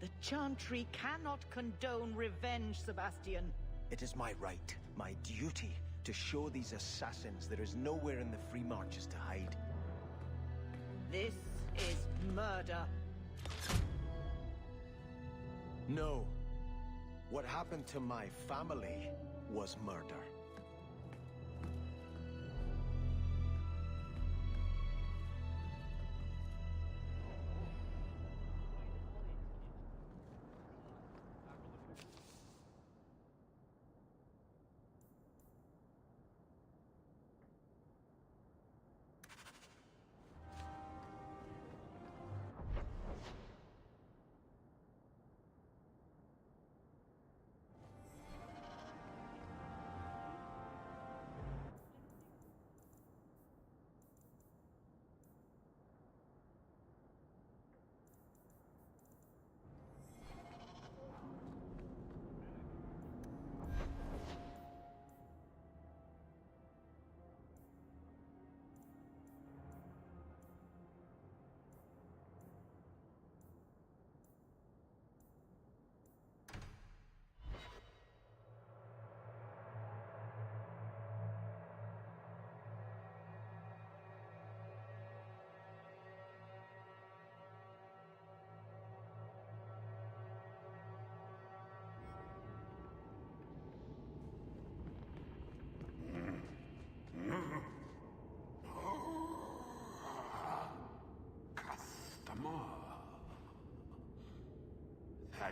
The Chantry cannot condone revenge, Sebastian. It is my right, my duty, to show these assassins there is nowhere in the Free Marches to hide. This is murder. No. What happened to my family was murder.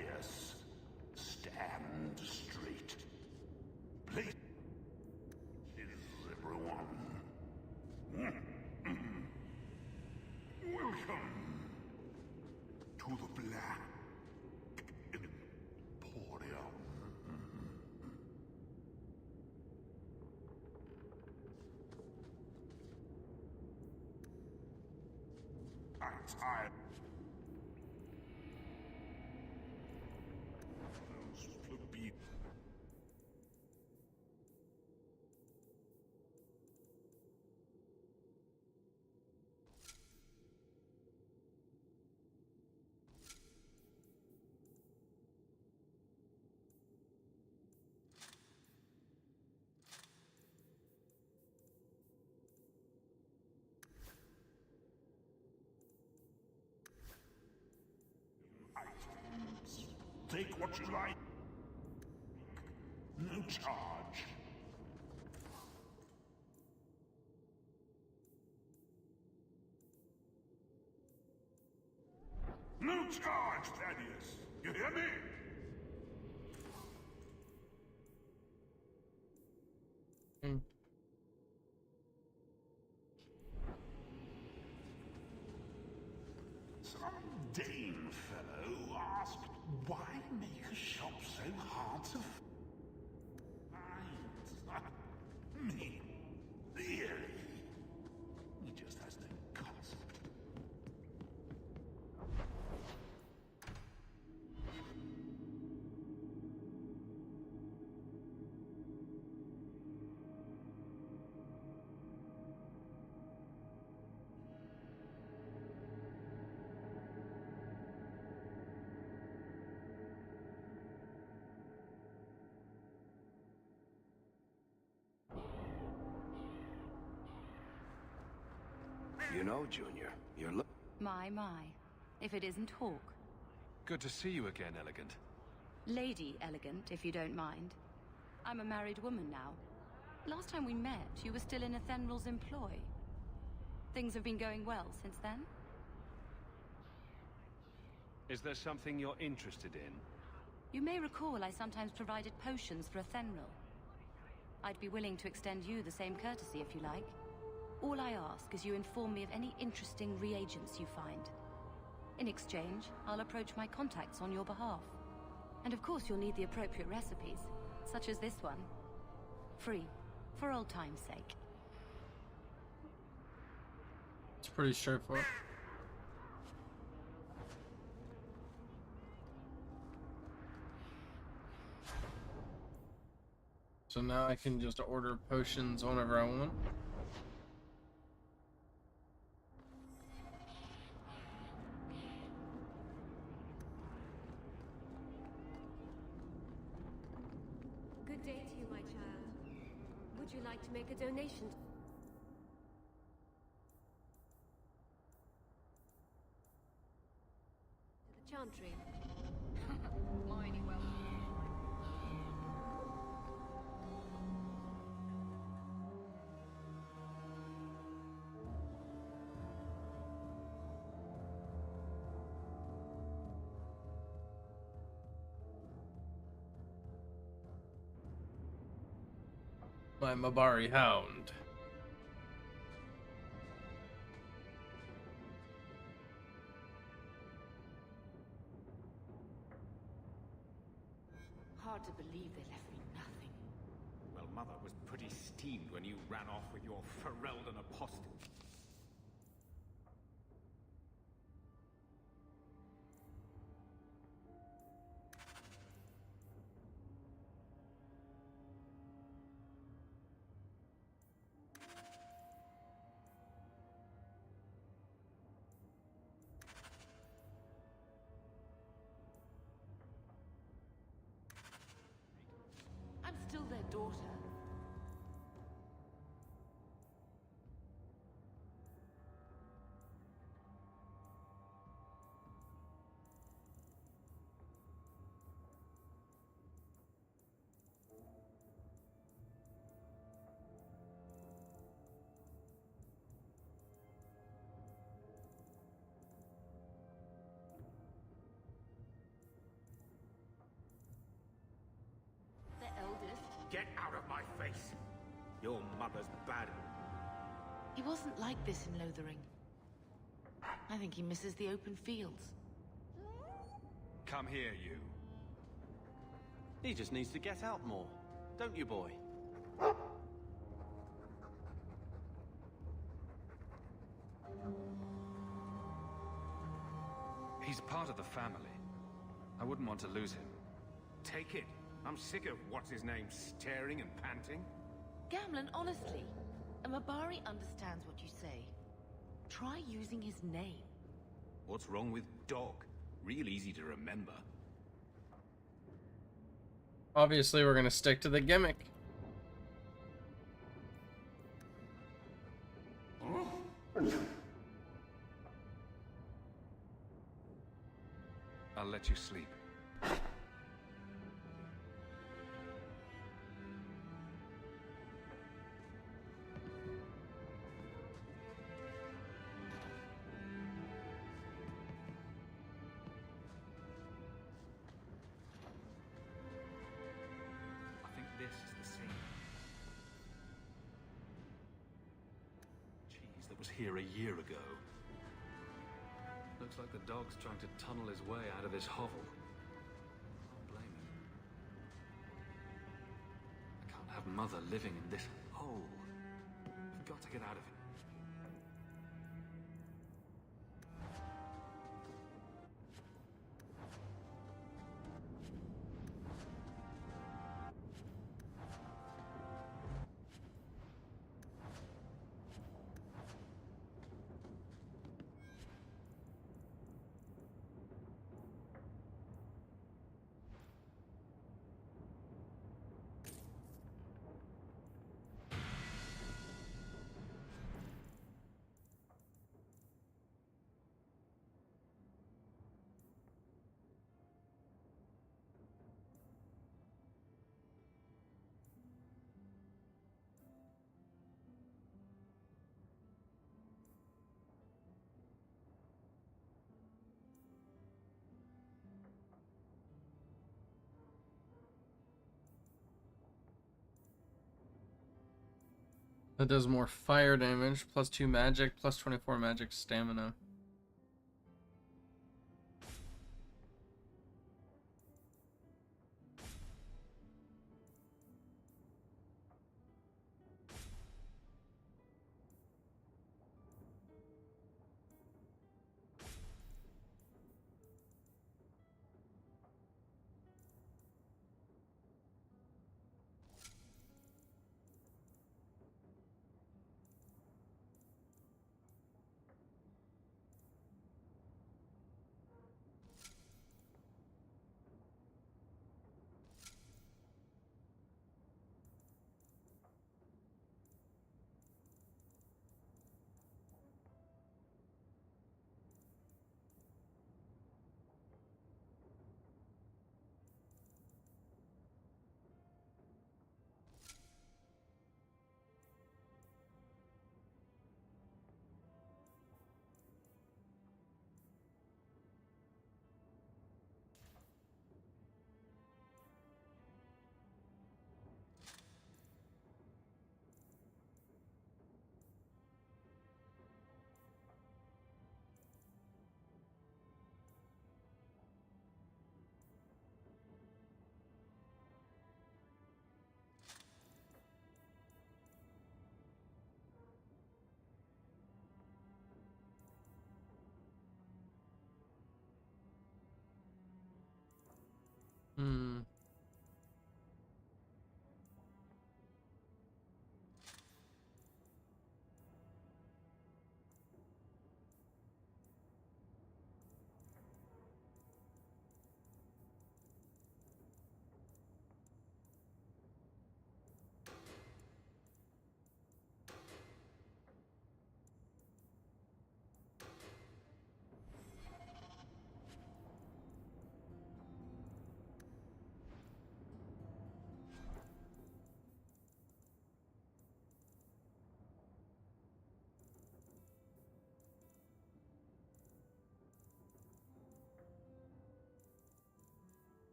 Thaddeus, stand straight. Please, everyone. Welcome to the Black Emporium. I those plebeians. Take what you like. No charge. No charge, Thaddeus. You hear me? Some Dane fellow asked, why make a shop so hard to find? Me? Really? He just has no cost. You know, Junior, you're My. If it isn't Hawke. Good to see you again, Elegant. Lady Elegant, if you don't mind. I'm a married woman now. Last time we met, you were still in Athenral's employ. Things have been going well since then? Is there something you're interested in? You may recall I sometimes provided potions for Athenral. I'd be willing to extend you the same courtesy if you like. All I ask is you inform me of any interesting reagents you find. In exchange, I'll approach my contacts on your behalf. And of course you'll need the appropriate recipes, such as this one. Free, for old time's sake. It's pretty straightforward. So now I can just order potions whenever I want. Good day to you, my child. Would you like to make a donation? To the Chantry. Mighty well. My Mabari Hound. Hard to believe they left me nothing. Well, Mother was pretty steamed when you ran off with your Fereldan apostle. I'm still their daughter. Get out of my face! Your mother's bad. He wasn't like this in Lothering. I think he misses the open fields. Come here, you. He just needs to get out more, don't you, boy? He's part of the family. I wouldn't want to lose him. Take it. I'm sick of what's-his-name staring and panting. Gamlen, honestly, a Mabari understands what you say. Try using his name. What's wrong with dog? Real easy to remember. Obviously, we're gonna stick to the gimmick. I'll let you sleep. I think this is the scene. Jeez, that was here a year ago. Looks like the dog's trying to tunnel his way out of this hovel. Can't blame him. I can't have Mother living in this hole. I've got to get out of it. That does more fire damage, plus 2 magic, plus 24 magic stamina.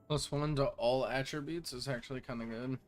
+1 to all attributes is actually kind of good.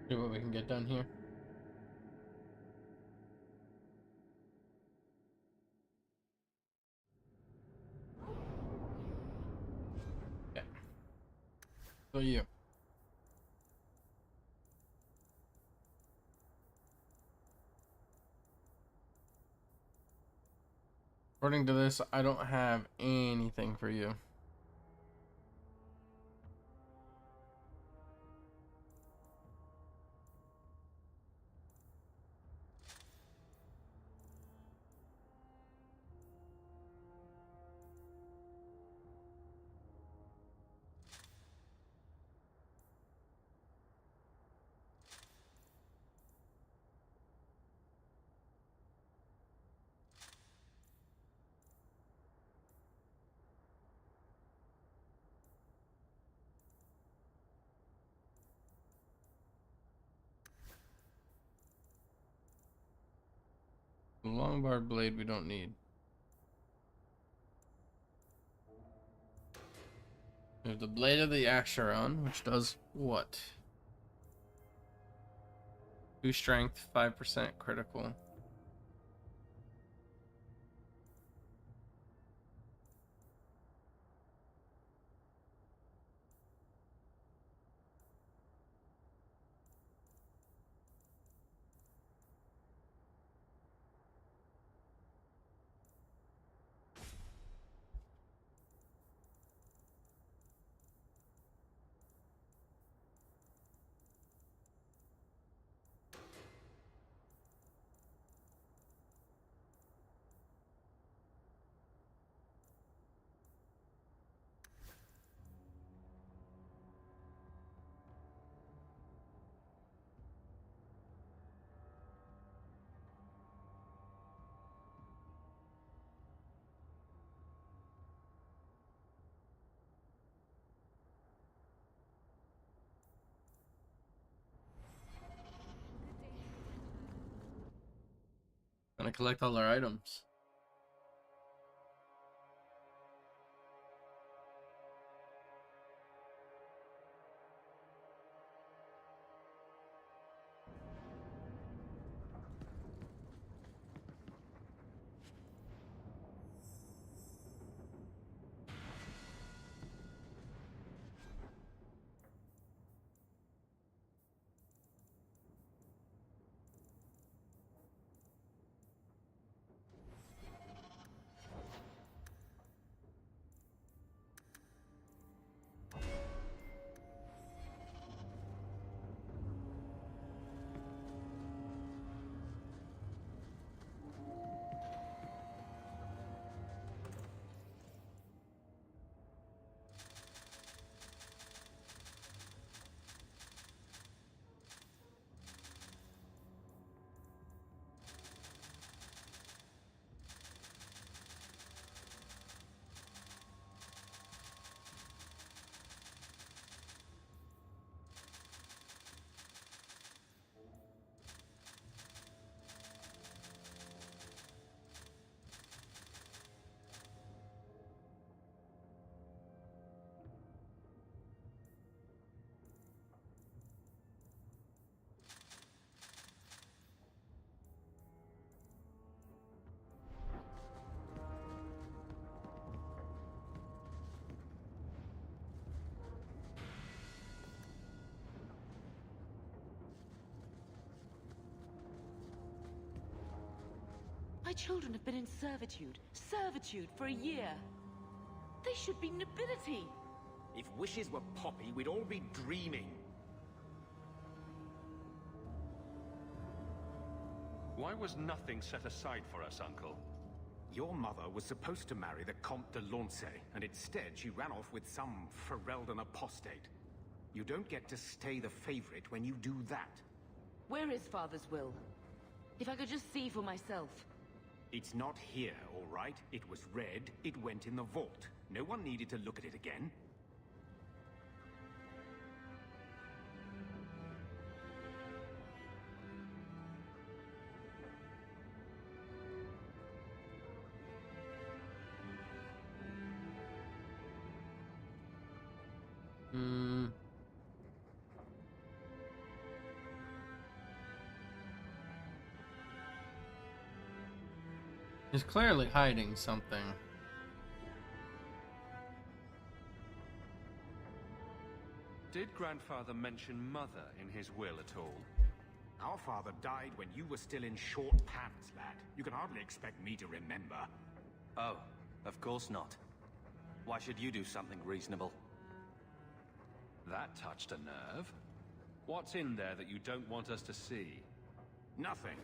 See what we can get done here. Okay. So you. According to this, I don't have anything for you. The long barred blade we don't need. We have the blade of the Acheron, which does what? 2 strength, 5% critical. Gonna collect all our items. children have been in servitude. Servitude for a year. They should be nobility. If wishes were poppy, we'd all be dreaming. Why was nothing set aside for us, Uncle? Your mother was supposed to marry the Comte de Lance, and instead she ran off with some Fereldan apostate. You don't get to stay the favorite when you do that. Where is Father's will? If I could just see for myself. It's not here, all right? It was read, it went in the vault. No one needed to look at it again. He's clearly hiding something. Did Grandfather mention Mother in his will at all? Our father died when you were still in short pants, lad. You can hardly expect me to remember. Oh, of course not. Why should you do something reasonable? That touched a nerve. What's in there that you don't want us to see? Nothing.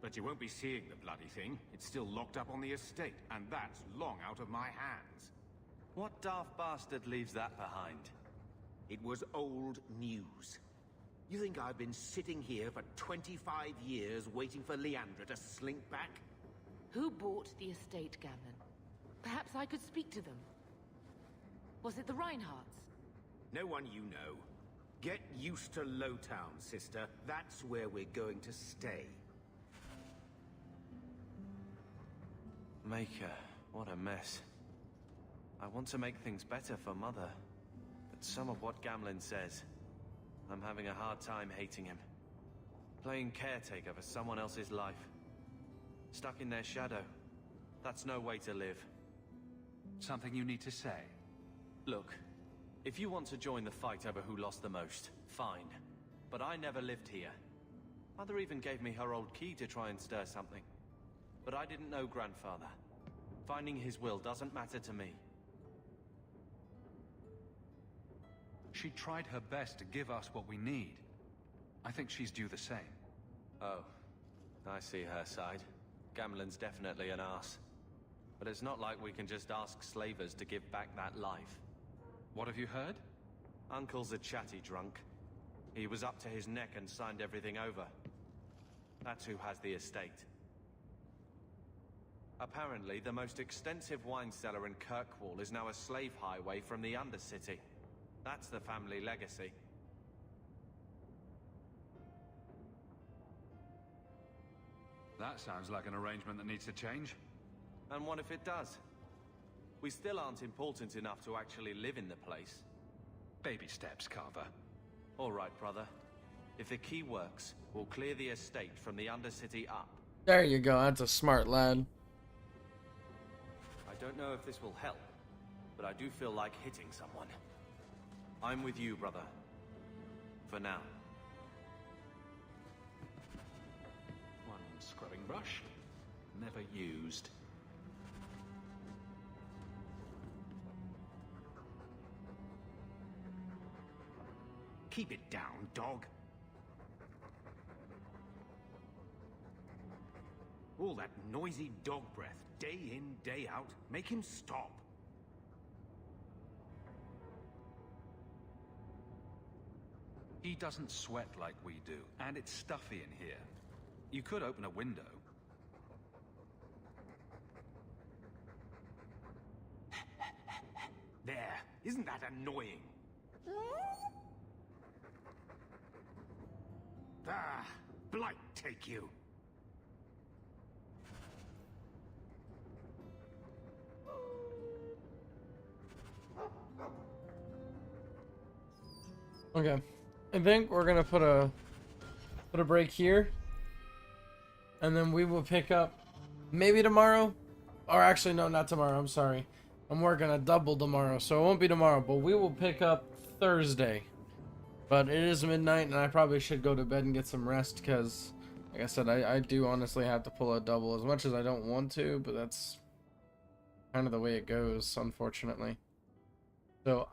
But you won't be seeing the bloody thing. It's still locked up on the estate, and that's long out of my hands. What daft bastard leaves that behind? It was old news. You think I've been sitting here for 25 years waiting for Leandra to slink back? Who bought the estate, Gamlen? Perhaps I could speak to them. Was it the Reinhardts? No one you know. Get used to Lowtown, sister. That's where we're going to stay. Maker, what a mess. I want to make things better for Mother, but some of what Gamlen says, I'm having a hard time hating him. Playing caretaker for someone else's life. Stuck in their shadow. That's no way to live. Something you need to say? Look, if you want to join the fight over who lost the most, fine. But I never lived here. Mother even gave me her old key to try and stir something. But I didn't know Grandfather. Finding his will doesn't matter to me. She tried her best to give us what we need. I think she's due the same. Oh, I see her side. Gamlen's definitely an arse. But it's not like we can just ask slavers to give back that life. What have you heard? Uncle's a chatty drunk. He was up to his neck and signed everything over. That's who has the estate. Apparently, the most extensive wine cellar in Kirkwall is now a slave highway from the Undercity. That's the family legacy. That sounds like an arrangement that needs to change. And what if it does? We still aren't important enough to actually live in the place. Baby steps, Carver. All right, brother. If the key works, we'll clear the estate from the Undercity up. There you go. That's a smart lad. I don't know if this will help, but I do feel like hitting someone. I'm with you, brother. For now. One scrubbing brush. Never used. Keep it down, dog. All that noisy dog breath, day in, day out. Make him stop. He doesn't sweat like we do, and it's stuffy in here. You could open a window. There. Isn't that annoying? Ah, blight take you. Okay. I think we're gonna put a break here. And then we will pick up maybe tomorrow. Or actually no, not tomorrow, I'm sorry. I'm working a double tomorrow, so it won't be tomorrow, but we will pick up Thursday. But it is midnight and I probably should go to bed and get some rest because Like I said, I do honestly have to pull a double as much as I don't want to, but that's kind of the way it goes, unfortunately. So